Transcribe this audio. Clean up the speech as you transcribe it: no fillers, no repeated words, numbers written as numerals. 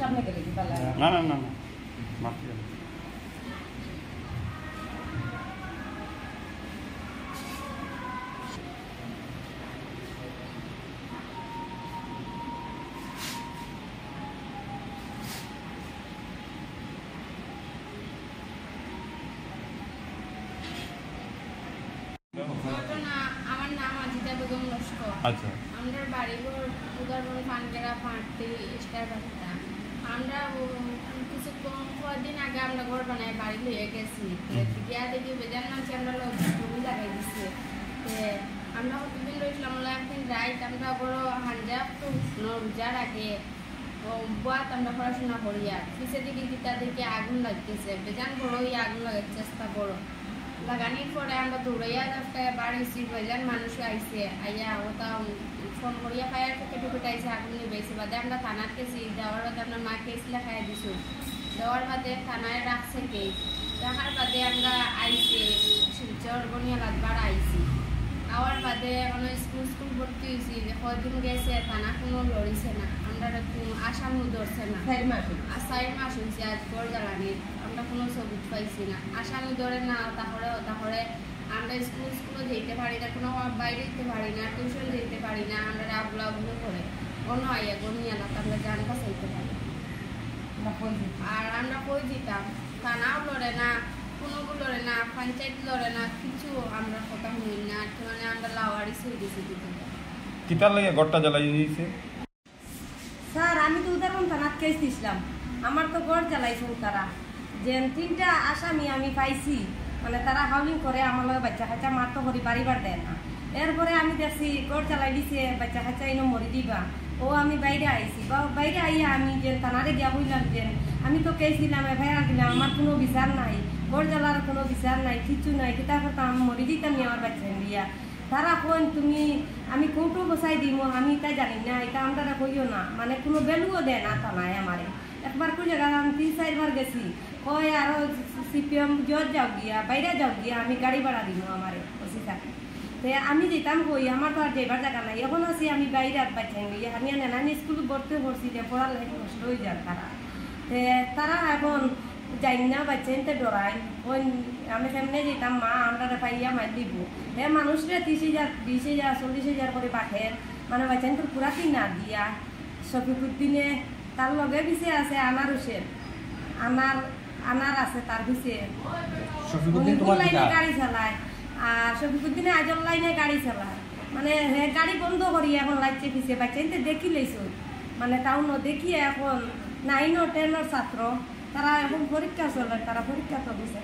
সামনে গেলে কি পালা না না না না মাফ করে আমার নাম আজিতা বেগম লস্কর। আচ্ছা আমরা বাড়িঘর উদারবন পানগেরা পাঁচটি স্টার বাড়িটা আমরা কিছু কদিন আগে আমরা ঘর বানাই বাড়ি লইয়ে গেছি গিয়া দেখি বেজান মানুষ আমরা জমি লাগাই দিচ্ছে আমরা কতদিন রয়েছিলাম একদিন রাইট আমরা বড় হাঞ্জা তো রোজার আগে বাত আমরা পড়াশোনা করি আর পিছে দিকে গীতা দেখে আগুন লাগতেছে বেজান বড় আগুন লাগার চেষ্টা বড় লাগানির পরে আমরা দৌড়াইয়া রাস্তায় বাড়িছি বেজান মানুষ আইসে আইয়া ওটা ফোন করিয়া ফায়ার কেটে পেটাইছে আগুন নিবেছে বাদে আমরা থানার কেছি দেওয়ার বাদে আমরা মা কেস লেখাই দিছো দেওয়ার বাদে থানায় রাখছে কেস রাখার বাদে আমরা আইসি শিলচর বনিয়া লাদবার আইসি আওয়ার বাদে স্কুল ভর্তি হয়েছি কদিন গেছে থানা কোনো লড়িছে না আমরা আসামিও ধরছে না 4 মাস হয়েছে আজ গড় জ্বালানির আমরা কোনো সবুজ পাইছি না আসামি ধরে না তাহলে আমরা স্কুলও যেতে পারি না কোনো বাইরে যেতে পারি না টিউশন যেতে পারি না আমরা আবলাগুলো করে অন্য আইয়া গনিয়া না আমরা জান কাছাইতে পারি আর আমরা কই দিতাম থানাও লড়ে না কোনোগুলো লড়ে না পঞ্চায়েত লড়ে না কিছু আমরা কথা শুনি না মানে আমরা লাওয়ারি সই দিছি কিতার লাগে গড়টা জ্বালাই দিয়েছে স্যার আমি তো উদাহরণ থানাত কেস দিছিলাম আমার তো গড় জ্বালাইছে তারা যে 3টা আসামি আমি পাইছি মানে তারা হাউলিং করে আমার লগে বাচ্চা কাচ্চা মারতো করি বাড়িবার দেয় না এরপরে আমি দেখছি গড় জ্বালাই দিছে বাচ্চা কাচ্চা এনে মরি দিবা ও আমি বাইরে আইছি বা বাইরে আইয়া আমি যে থানারে গিয়া বললাম যে আমি তো কেস দিলাম এফআইআর দিলাম আমার কোনো বিচার নাই গড় জ্বালার কোনো বিচার নাই কিছু নাই কিতা কথা আমি মরি দিতাম আমার বাচ্চা দিয়া তারা কোন তুমি আমি কোর্টও বসাই দিব আমি এটা জানি না এটা আমরা কইও না মানে কোনো ভ্যালুও দেয় না থানায় আমারে একবার কোন জায়গা আমি 3-4 বার গেছি কয় আরো সিপিএম জজ যাও গিয়া বাইরে যাও গিয়া আমি গাড়ি ভাড়া দিব আমারে ওসি থাকে আমি যেতাম কই আমার তো আর যাইবার জায়গা নাই এখন আছি আমি বাইরে বাচ্চাই গিয়ে আমি নানি স্কুল ভর্তি করছি যে পড়ার লাগে কষ্ট হয়ে যান তারা এখন যাই না বাচ্চাইতে ডরাই ওই আমি সামনে যেতাম মা আমরা পাইয়া মার দিব মানুষরা 30,000 20,000 40,000 করে পাঠের মানে বাচ্চাইতে পুরা কিনা দিয়া শফিকুদ্দিনে তার লগে পিছে আছে আনার হোসেন আনার আছে তার পিছে লাইনে গাড়ি চালায় আর শফিকুদ্দিনে আজল লাইনে গাড়ি চালায় মানে গাড়ি বন্ধ করি এখন লাগছে পিছে বাচ্চাইতে দেখি লইছো মানে টাউনও দেখিয়ে এখন 9 ও 10 ছাত্র তারা এখন পরীক্ষা চলে তারা পরীক্ষা তো দিছে